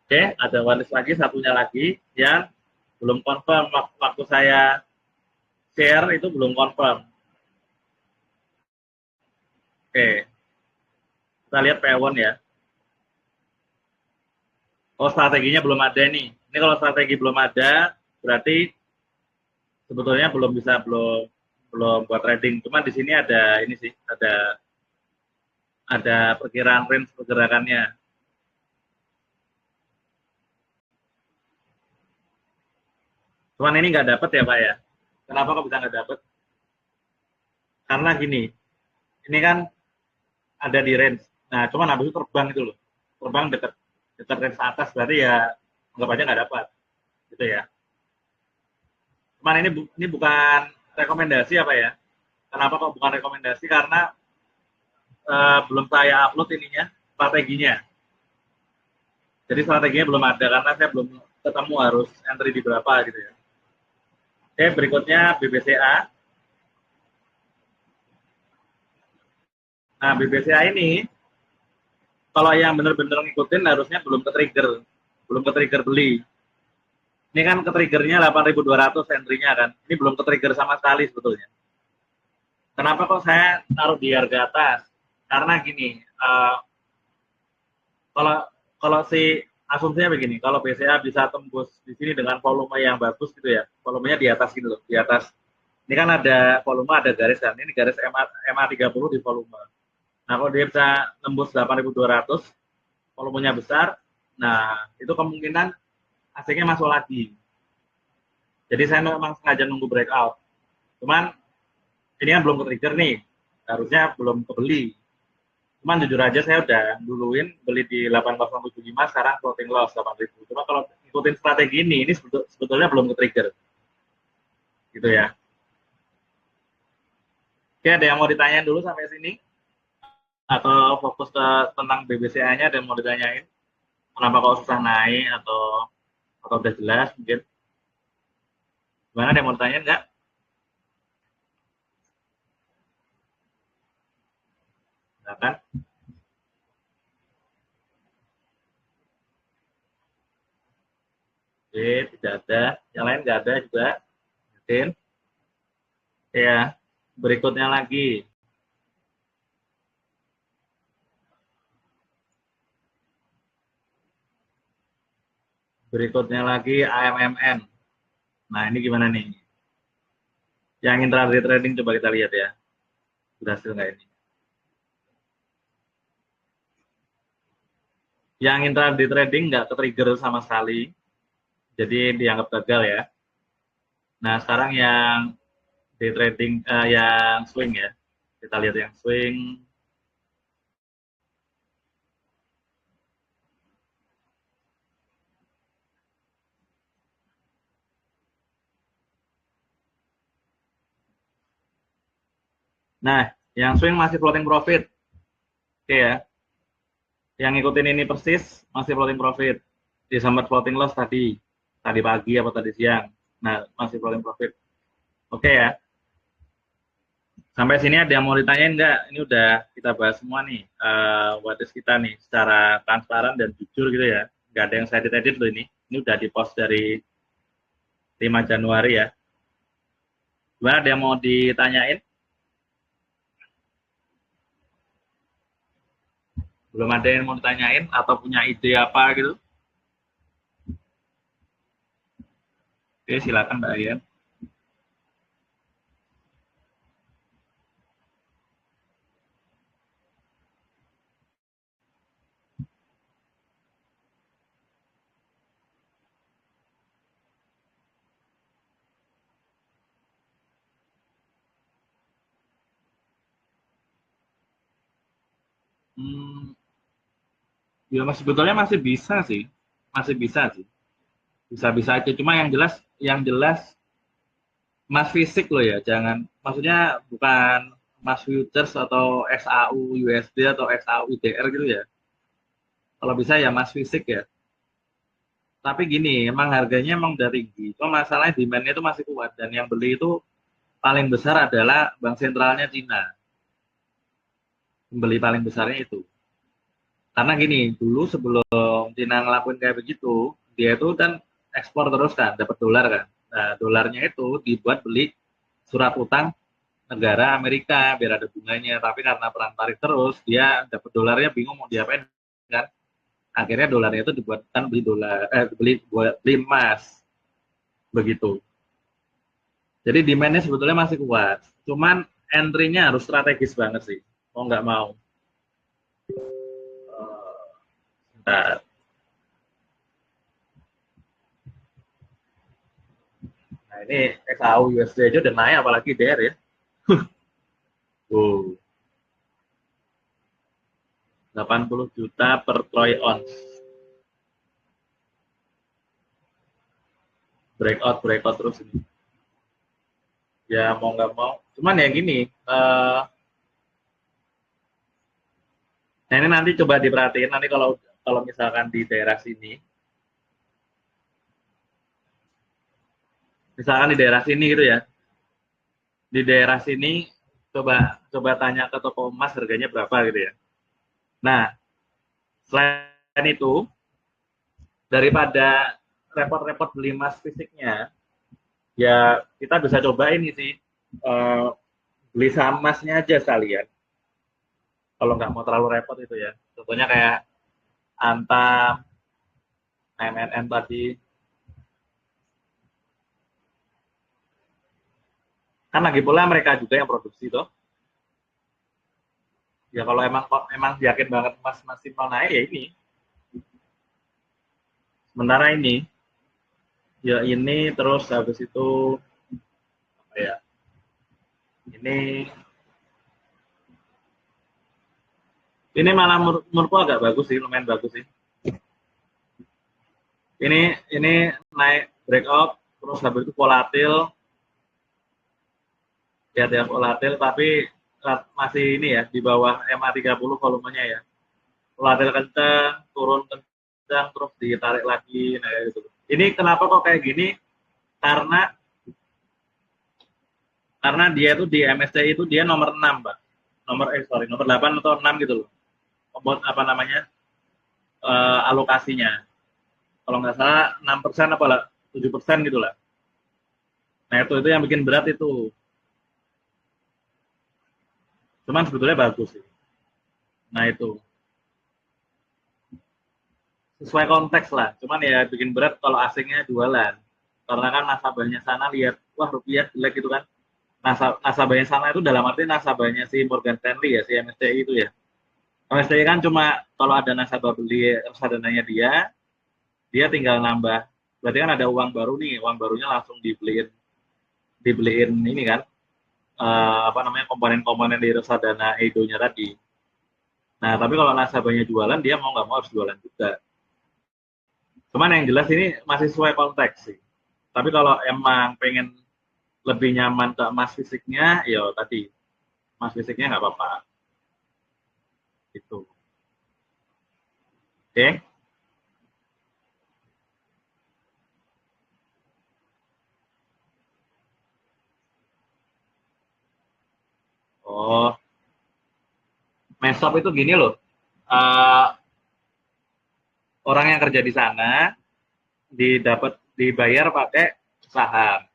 oke, ada waris lagi, satunya lagi yang belum confirm. Waktu saya share itu belum confirm. Oke, kita lihat Pewon ya. Oh, strateginya belum ada nih. Ini kalau strategi belum ada, berarti sebetulnya belum buat trading. Cuma di sini ada ini sih, ada perkiraan range pergerakannya. Cuman ini nggak dapat ya Pak ya. Kenapa kok bisa nggak dapat? Karena gini, ini kan ada di range. Nah, cuman habis itu terbang itu loh. Terbang dekat dekat range atas, berarti ya anggap aja nggak dapat. Gitu ya. Cuman ini bukan rekomendasi apa ya. Kenapa kok bukan rekomendasi? Karena belum saya upload ininya, strateginya. Jadi strateginya belum ada karena saya belum ketemu harus entry di berapa gitu ya. Oke, berikutnya BBCA. Nah, BBCA ini kalau yang benar-benar ngikutin harusnya belum ke trigger beli. Ini kan ke triggernya 8.200 entry-nya kan. Ini belum ke trigger sama sekali sebetulnya. Kenapa kok saya taruh di harga atas? Karena gini, kalau kalau si asumsinya begini, kalau BCA bisa tembus di sini dengan volume yang bagus gitu ya, volumenya di atas gitu loh, di atas. Ini kan ada volume, ada garis kan, ini garis MA 30 di volume. Nah, kalau dia bisa tembus 8.200, volumenya besar, nah itu kemungkinan asingnya masuk lagi. Jadi saya memang sengaja nunggu breakout. Cuman ini kan belum ke trigger nih, harusnya belum kebeli. Cuman jujur aja saya udah duluin beli di 8075, sekarang floating loss 8.000. Cuma kalau ikutin strategi ini sebetulnya belum ke trigger. Gitu ya. Oke, ada yang mau ditanyain dulu sampai sini? Atau fokus ke tentang BBCA-nya ada yang mau ditanyain? Kenapa kok susah naik atau udah jelas mungkin? Gimana, ada yang mau ditanyain nggak? Silakan. Oke, tidak ada. Yang lain nggak ada juga. Mungkin. Ya, berikutnya lagi. Berikutnya lagi AMMN. Nah, ini gimana nih? Yang intraday trading coba kita lihat ya. Berhasil nggak ini? Yang intraday trading nggak ke-trigger sama sekali. Jadi dianggap gagal ya. Nah, sekarang yang day trading, yang swing ya. Kita lihat yang swing. Nah, yang swing masih floating profit. Oke ya. Yang ngikutin ini persis masih floating profit. Di sambat floating loss tadi pagi apa tadi siang. Nah, masih floating profit. Oke ya. Sampai sini ada yang mau ditanyain nggak? Ini udah kita bahas semua nih, what is kita nih, secara transparan dan jujur gitu ya. Nggak ada yang saya edit loh ini. Ini udah di post dari 5 Januari ya. Gimana, ada yang mau ditanyain? Belum ada yang mau ditanyain atau punya ide apa gitu? Oke, silakan Mbak Ian. Hmm, ya mas, sebetulnya masih bisa sih, masih bisa sih, bisa-bisa aja. Cuma yang jelas mas fisik loh ya, jangan, maksudnya bukan mas futures atau SAU USD atau SAU IDR gitu ya. Kalau bisa ya Mas fisik ya. Tapi gini, emang harganya emang udah tinggi. Cuma masalahnya demand-nya itu masih kuat dan yang beli itu paling besar adalah bank sentralnya Cina. Pembeli paling besarnya itu. Karena gini, dulu sebelum Cina ngelakuin kayak begitu, dia itu kan ekspor terus kan, dapat dolar kan. Nah, dolarnya itu dibuat beli surat utang negara Amerika biar ada bunganya. Tapi karena perang tarik terus, dia dapat dolarnya bingung mau diapain kan. Akhirnya dolarnya itu dibuatkan beli dolar, beli emas begitu. Jadi demand-nya sebetulnya masih kuat. Cuman entry-nya harus strategis banget sih. Mau nggak mau. Nah, nah ini XAU USD aja udah naik apalagi DR ya. Wow, 80 juta per troy ounce. Breakout terus ini. Ya mau nggak mau. Cuman ya gini, nah ini nanti coba diperhatiin nanti kalau kalau misalkan di daerah sini, misalkan di daerah sini gitu ya, di daerah sini coba coba tanya ke toko emas harganya berapa gitu ya. Nah, selain itu daripada repot-repot beli emas fisiknya, ya kita bisa coba ini sih uh, beli saham emasnya aja sekalian. Kalau nggak mau terlalu repot itu ya. Contohnya kayak Antam, MNN tadi, kan lagi pula mereka juga yang produksi tuh. Ya kalau emang yakin banget emas masih mau naik ya ini. Sementara ini, ya ini terus habis itu apa ya? Ini malah menurutku agak bagus sih, lumayan bagus sih. Ini naik breakout terus habis itu volatil, ya volatil tapi masih ini ya di bawah MA30 volumenya ya. Volatil kencang, turun kencang terus ditarik lagi nah gitu. Ini kenapa kok kayak gini? Karena karena dia itu di MSCI itu dia nomor 6, Pak. Nomor 8 atau 6 gitu loh. Apa namanya? Alokasinya. Kalau nggak salah 6% apa lah, 7% gitu lah. Nah, itu yang bikin berat itu. Cuman sebetulnya bagus sih. Nah, itu sesuai konteks lah. Cuman ya bikin berat kalau asingnya jualan. Karena kan nasabahnya sana lihat, wah rupiah jelek gitu kan. Nasabahnya sana itu dalam arti nasabahnya si Morgan Stanley ya, si MSCI itu ya. MSCI kan cuma kalau ada nasabah beli reksadananya dia, dia tinggal nambah. Berarti kan ada uang baru nih, uang barunya langsung dibeliin ini kan, apa namanya komponen-komponen di reksadana Edo-nya tadi. Nah, tapi kalau nasabahnya jualan, dia mau nggak mau harus jualan juga. Cuman yang jelas ini masih sesuai konteks sih. Tapi kalau emang pengen lebih nyaman ke emas fisiknya, ya tadi emas fisiknya nggak apa-apa. Gitu. Oke? Okay? Oh, mesop itu gini loh. Uh, Orang yang kerja di sana dibayar pakai saham.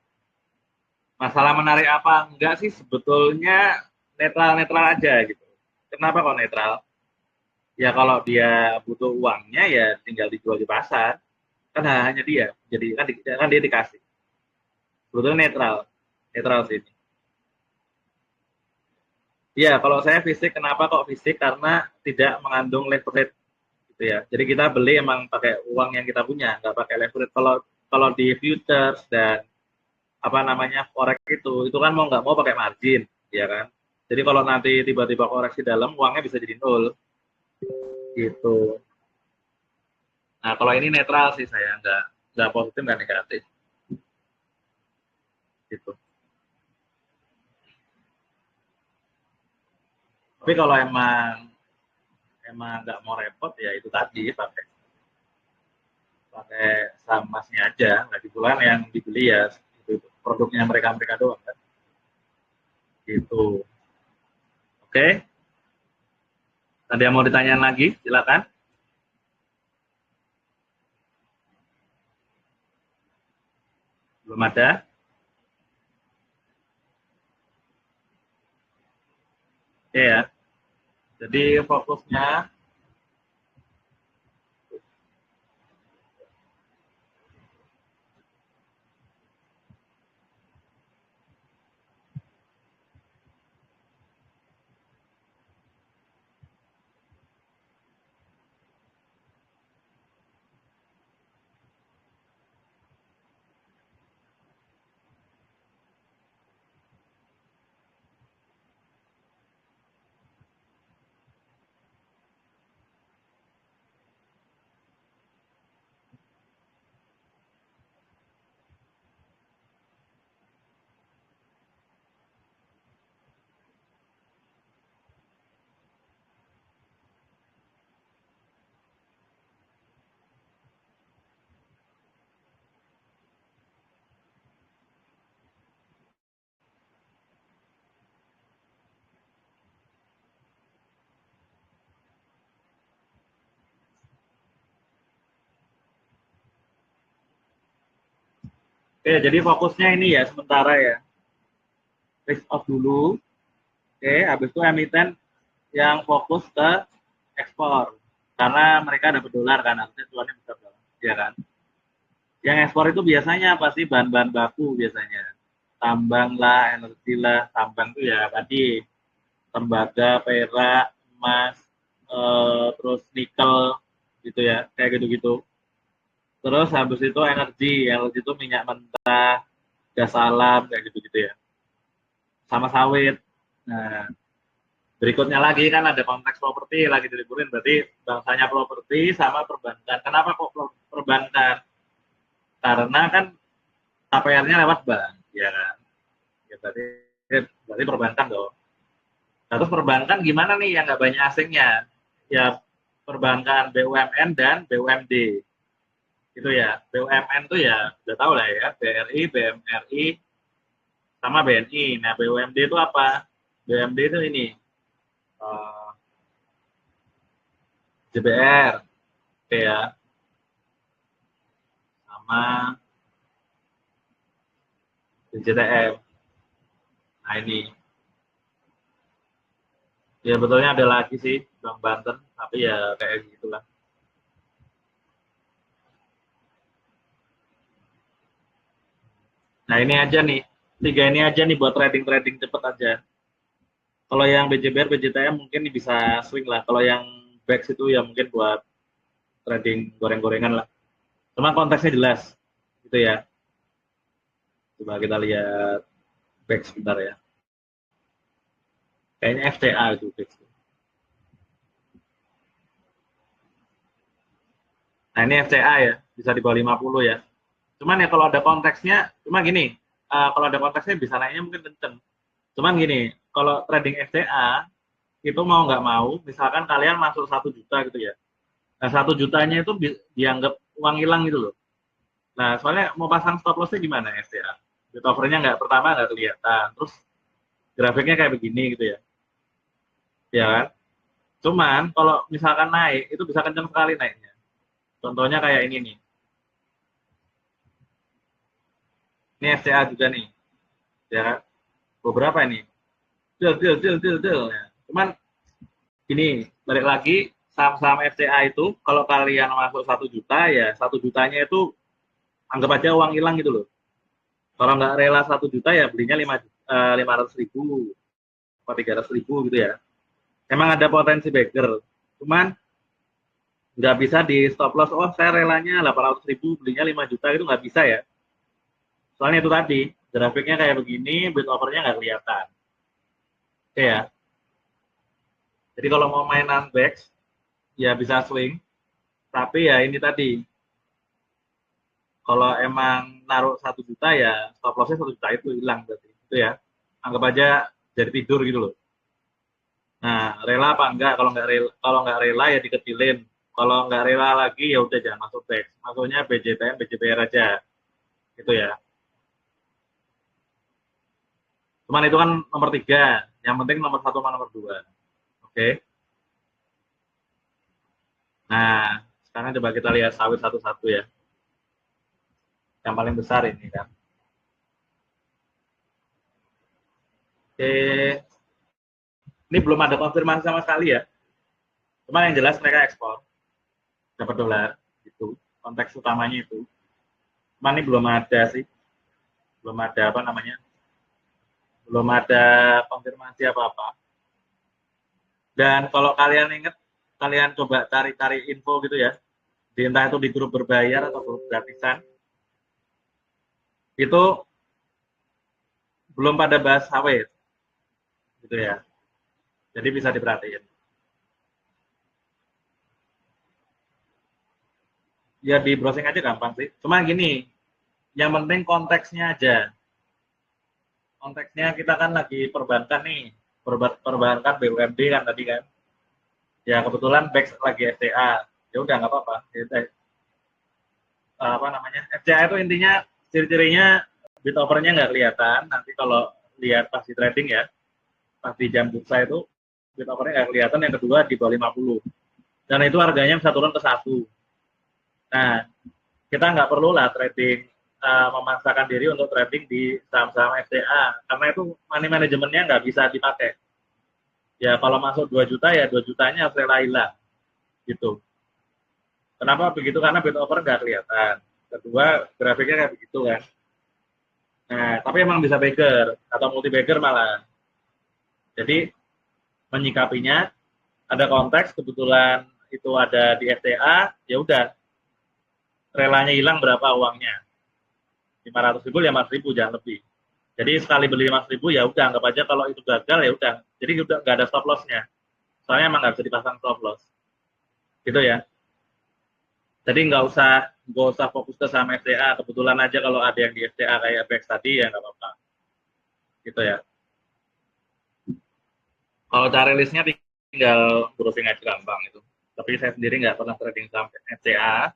Masalah menarik apa enggak sih sebetulnya netral-netral aja gitu. Kenapa kok netral? Ya kalau dia butuh uangnya ya tinggal dijual di pasar. Kan hanya dia. Jadi kan dia dikasih. Sebetulnya netral. Netral sih. Ya kalau saya fisik kenapa kok fisik? Karena tidak mengandung leverage gitu ya. Jadi kita beli emang pakai uang yang kita punya, nggak pakai leverage. Kalau kalau di futures dan apa namanya forex itu kan mau nggak mau pakai margin, ya kan. Jadi kalau nanti tiba-tiba koreksi dalam, uangnya bisa jadi nol, gitu. Nah kalau ini netral sih saya nggak positif nggak negatif, gitu. Tapi kalau emang nggak mau repot ya itu tadi pakai pakai saham emasnya aja. Lagi bulan yang dibeli ya itu produknya mereka doang kan. Gitu. Oke. Ada yang mau ditanyain lagi? Silakan. Belum ada? Oke ya. Jadi fokusnya oke, jadi fokusnya ini ya sementara ya. Risk off dulu. Oke, habis itu emiten yang fokus ke ekspor. Karena mereka dapat dolar kan, artinya tuannya besar dong. Ya kan? Yang ekspor itu biasanya pasti bahan-bahan baku biasanya. Tambang lah, energi lah. Tambang itu ya tadi tembaga, perak, emas, terus nikel gitu ya, kayak gitu-gitu. Terus habis itu energi itu minyak mentah, gas alam kayak gitu-gitu ya. Sama sawit. Nah, berikutnya lagi kan ada konteks properti lagi diliburin berarti bangsanya properti sama perbankan. Kenapa kok perbankan? Karena kan KPR-nya lewat bank, ya kan? Ya, berarti perbankan dong. Nah, terus perbankan gimana nih yang nggak banyak asingnya? Ya perbankan BUMN dan BUMD. Itu ya. BUMN tuh ya udah tahu lah ya, BRI, BMRI, sama BNI. Nah, BUMD itu apa? BUMD itu ini uh, JBR, oke ya, sama BCTM. Nah ini, ya betulnya ada lagi sih Bang Banten, tapi ya kayak gitulah. Nah ini aja nih, tiga ini aja nih buat trading-trading cepet aja. Kalau yang BJBR, BJTM mungkin bisa swing lah. Kalau yang BEX itu ya mungkin buat trading goreng-gorengan lah. Cuma konteksnya jelas, gitu ya. Coba kita lihat BEX sebentar ya. Kayaknya FCA itu BEX. Nah ini FCA ya, bisa di bawah 50 ya. Cuman ya kalau ada konteksnya, cuma gini, kalau ada konteksnya bisa naiknya mungkin kenceng. Cuman gini, kalau trading FCA itu mau nggak mau, misalkan kalian masuk 1 juta gitu ya. Nah 1 jutanya itu dianggap uang hilang gitu loh. Nah soalnya mau pasang stop lossnya gimana FCA? Bit overnya nggak pertama nggak kelihatan, terus grafiknya kayak begini gitu ya, ya kan? Cuman kalau misalkan naik itu bisa kenceng sekali naiknya. Contohnya kayak ini nih, ini FCA juga nih, ya kan? Beberapa ini, deal. Ya. Cuman gini, balik lagi saham-saham FCA itu kalau kalian masuk 1 juta ya 1 jutanya itu anggap aja uang hilang gitu loh. Kalau nggak rela 1 juta ya belinya 500 ribu, atau 300 ribu gitu ya. Emang ada potensi bagger, cuman nggak bisa di stop loss. Oh saya relanya 800 ribu, belinya 5 juta itu nggak bisa ya. Soalnya itu tadi grafiknya kayak begini, bid overnya nggak kelihatan. Oke ya. Jadi kalau mau mainan back ya bisa swing, tapi ya ini tadi kalau emang naruh 1 juta ya stop lossnya 1 juta itu hilang berarti itu ya, anggap aja jadi tidur gitu loh. Nah, rela apa enggak? Kalau nggak rela ya dikecilin. Kalau nggak rela lagi ya udah jangan masuk teks. Masuknya BJTM, BJBR aja, gitu ya. Cuman itu kan nomor 3. Yang penting nomor 1 sama nomor 2. Oke. Nah, sekarang coba kita lihat sawit satu-satu ya. Yang paling besar ini kan. Oke. Ini belum ada konfirmasi sama sekali ya. Cuman yang jelas mereka ekspor. Dapat dolar. Itu. Konteks utamanya itu. Cuman ini belum ada sih. Belum ada apa namanya. Belum ada konfirmasi apa-apa. Dan kalau kalian ingat, kalian coba cari-cari info gitu ya. Entah itu di grup berbayar atau grup gratisan. Itu belum pada bahas sawit. Gitu ya. Jadi bisa diperhatiin. Ya di browsing aja gampang sih. Cuma gini, yang penting konteksnya aja. Konteksnya kita kan lagi perbankan nih. Perbankan BUMD kan tadi kan. Ya kebetulan Bex lagi FTA. Ya udah nggak apa-apa. Ya udah, apa namanya? FTA itu intinya ciri-cirinya bid offernya nggak kelihatan. Nanti kalau lihat pas di trading ya, pas di jam bursa itu bid offernya nggak kelihatan. Yang kedua di bawah 50. Dan itu harganya bisa turun ke 1. Nah, kita nggak perlu lah trading memaksakan diri untuk trading di saham-saham FTA karena itu money manajemennya nggak bisa dipakai. Ya kalau masuk 2 juta ya 2 jutanya harus rela hilang gitu. Kenapa begitu? Karena bid offer nggak kelihatan. Kedua, grafiknya kayak begitu kan. Nah, tapi emang bisa bagger atau multi bagger malah. Jadi menyikapinya ada konteks kebetulan itu ada di FTA, ya udah relanya hilang berapa uangnya. 500.000, 500.000 jangan lebih. Jadi sekali beli 500.000 ya udah anggap aja kalau itu gagal ya udah. Jadi udah nggak ada stop lossnya. Soalnya emang nggak bisa dipasang stop loss. Gitu ya. Jadi nggak usah fokus ke saham FTA. Kebetulan aja kalau ada yang di FTA kayak BX tadi ya nggak apa-apa. Gitu ya. Kalau cari listnya tinggal browsing aja gampang itu. Tapi saya sendiri nggak pernah trading saham FTA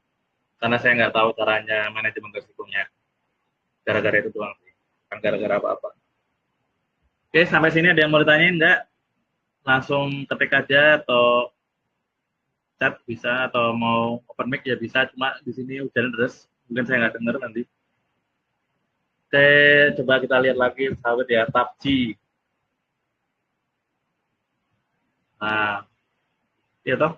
karena saya nggak tahu caranya manajemen risikonya. Gara-gara itu doang sih. Bukan gara-gara apa-apa. Oke, sampai sini ada yang mau ditanyain nggak? Langsung ketik aja atau chat bisa atau mau open mic ya bisa, cuma di sini hujan deras mungkin saya nggak dengar nanti. Oke, coba kita lihat lagi sawit ya, PUBG. Nah, ya toh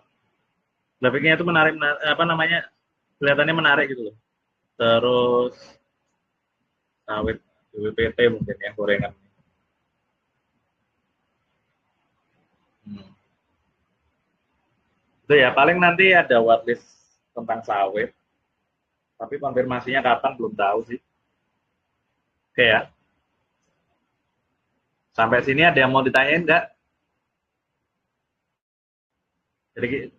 grafiknya itu menarik, apa namanya, kelihatannya menarik gitu loh. Terus sawit WPT mungkin yang gorengan. Hmm. Itu ya paling nanti ada watchlist tentang sawit, tapi konfirmasinya kapan belum tahu sih. Oke ya, sampai sini ada yang mau ditanyain nggak?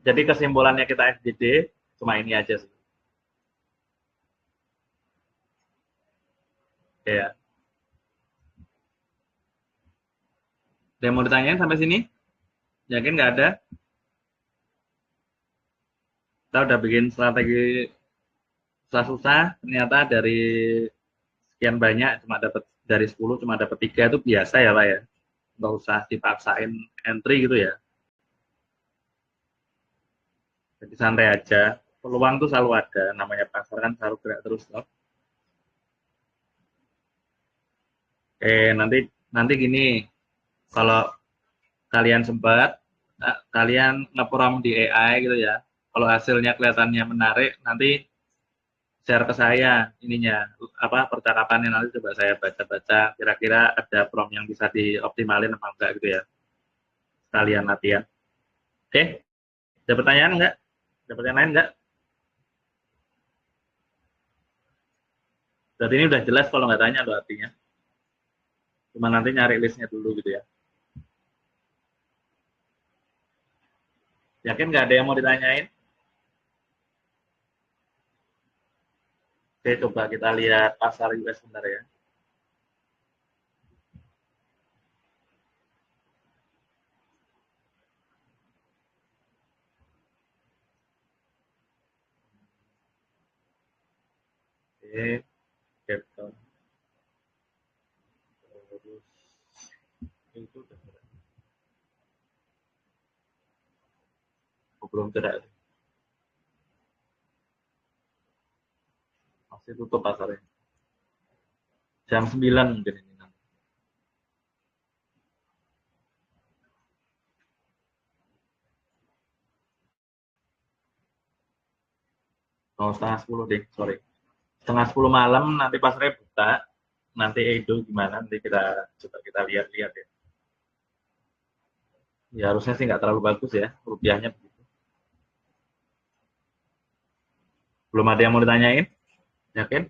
Jadi kesimpulannya kita FGD cuma ini aja sih. Oke ya. Ada yang mau ditanyain sampai sini? Yakin nggak ada? Kita udah bikin strategi susah-susah, ternyata dari sekian banyak cuma dapat dari 10 cuma dapat 3 itu biasa ya Pak ya. Nggak usah dipaksain entry gitu ya. Jadi santai aja. Peluang tuh selalu ada, namanya pasar kan selalu gerak terus loh. Nanti nanti gini, kalau kalian sempat, kalian ngeprom di AI gitu ya. Kalau hasilnya kelihatannya menarik, nanti share ke saya ininya apa percakapannya nanti coba saya baca-baca kira-kira ada prompt yang bisa dioptimalin apa enggak gitu ya sekalian latihan. Oke, ada pertanyaan enggak? Ada pertanyaan lain enggak? Berarti ini udah jelas kalau nggak tanya loh artinya. Cuma nanti nyari listnya dulu gitu ya. Yakin nggak ada yang mau ditanyain? Oke, coba kita lihat pasar US sebentar ya. Oke, capital. Terus itu udah belum tidak masih tutup pasarnya. Jam 9 mungkin ini. Oh, setengah 10 deh, sorry. Setengah 10 malam nanti pasarnya buka. Nanti Edo gimana, nanti kita coba kita lihat-lihat ya. Ya harusnya sih nggak terlalu bagus ya, rupiahnya begitu. Belum ada yang mau ditanyain? Yakin?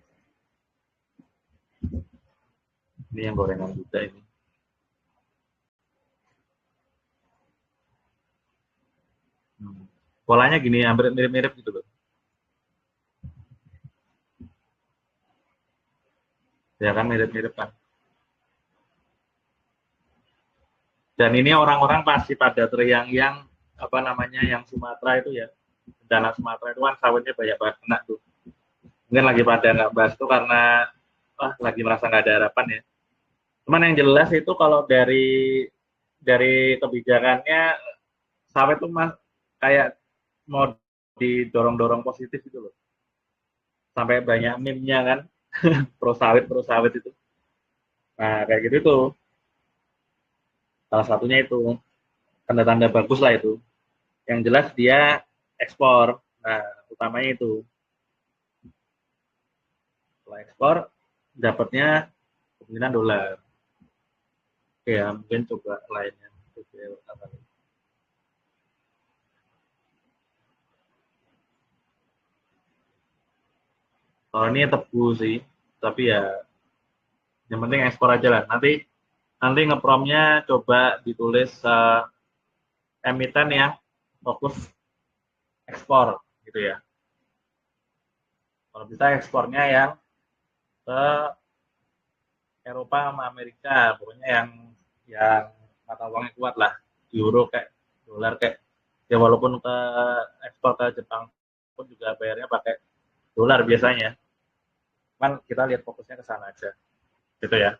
Ini yang gorengan juga ini. Hmm. Polanya gini, hampir mirip-mirip gitu loh. Ya kan mirip-mirip kan. Dan ini orang-orang pasti pada teriang-yang apa namanya yang Sumatera itu ya. Bencana Sumatera itu kan sawitnya banyak banget kena tuh. Mungkin lagi pada nggak bahas tuh karena lagi merasa nggak ada harapan ya. Cuman yang jelas itu kalau dari kebijakannya sawit tuh mas kayak mau didorong-dorong positif gitu loh. Sampai banyak meme-nya kan pro sawit itu. Nah kayak gitu tuh salah satunya itu tanda-tanda bagus lah itu. Yang jelas dia ekspor. Nah utamanya itu setelah ekspor dapatnya kemungkinan dolar. Oke ya mungkin coba lainnya. Oke, apa nih? Kalau ini tebu sih, tapi ya yang penting ekspor aja lah. Nanti nanti ngepromnya coba ditulis emiten yang fokus ekspor gitu ya. Kalau bisa ekspornya yang ke Eropa sama Amerika, pokoknya yang mata uangnya kuat lah, euro kayak dolar kayak ya walaupun ke ekspor ke Jepang pun juga bayarnya pakai dolar biasanya. Cuman kita lihat fokusnya ke sana aja. Gitu ya.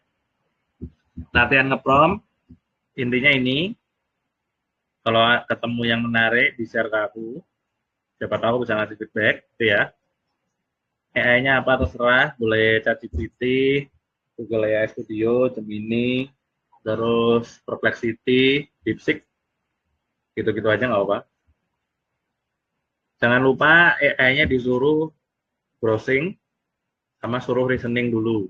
Latihan ngeprom intinya ini kalau ketemu yang menarik di share ke aku, siapa tahu bisa ngasih feedback gitu ya. AI-nya apa terserah, boleh ChatGPT, Google AI Studio, Gemini, terus Perplexity, DeepSeek, gitu-gitu aja nggak apa. Jangan lupa AI-nya disuruh browsing sama suruh reasoning dulu,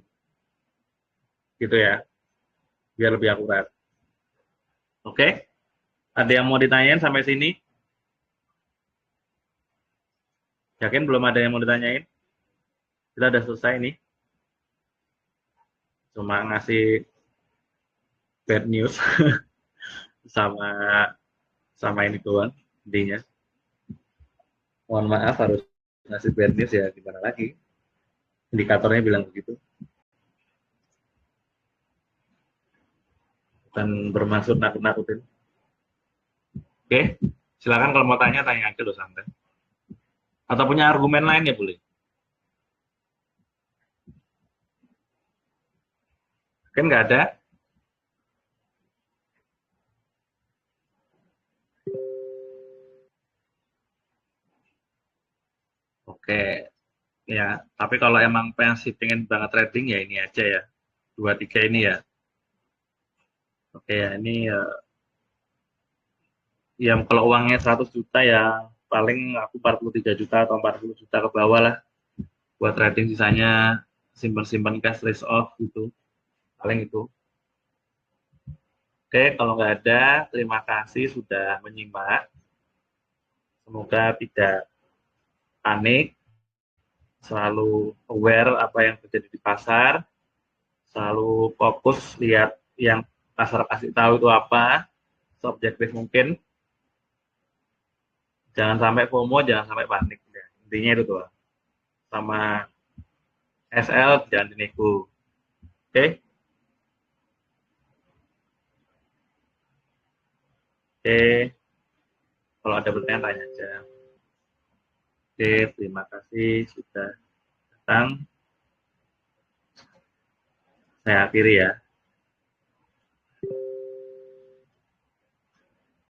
gitu ya, biar lebih akurat. Oke? Ada yang mau ditanyain sampai sini? Yakin belum ada yang mau ditanyain? Kita udah selesai nih. Cuma ngasih bad news sama sama ini doang intinya. Mohon maaf harus ngasih bad news ya gimana lagi. Indikatornya bilang begitu. Bukan bermaksud nakut-nakutin. Oke, silakan kalau mau tanya tanya aja loh santai. Atau punya argumen lain ya boleh. Kan nggak ada. Oke, ya. Tapi kalau emang pengen banget trading ya ini aja ya. Dua tiga ini ya. Oke ya, ini ya kalau uangnya 100 juta ya paling aku 43 juta atau 40 juta ke bawah lah buat trading, sisanya simpan-simpan cash list off gitu. Paling itu. Oke, kalau nggak ada, terima kasih sudah menyimak. Semoga tidak panik, selalu aware apa yang terjadi di pasar, selalu fokus lihat yang pasar kasih tahu itu apa, seobjektif mungkin. Jangan sampai FOMO, jangan sampai panik. Ya. Intinya itu tuh. Sama SL jangan dinego. Oke, oke. Kalau ada pertanyaan tanya aja. Oke, terima kasih sudah datang. saya akhiri ya.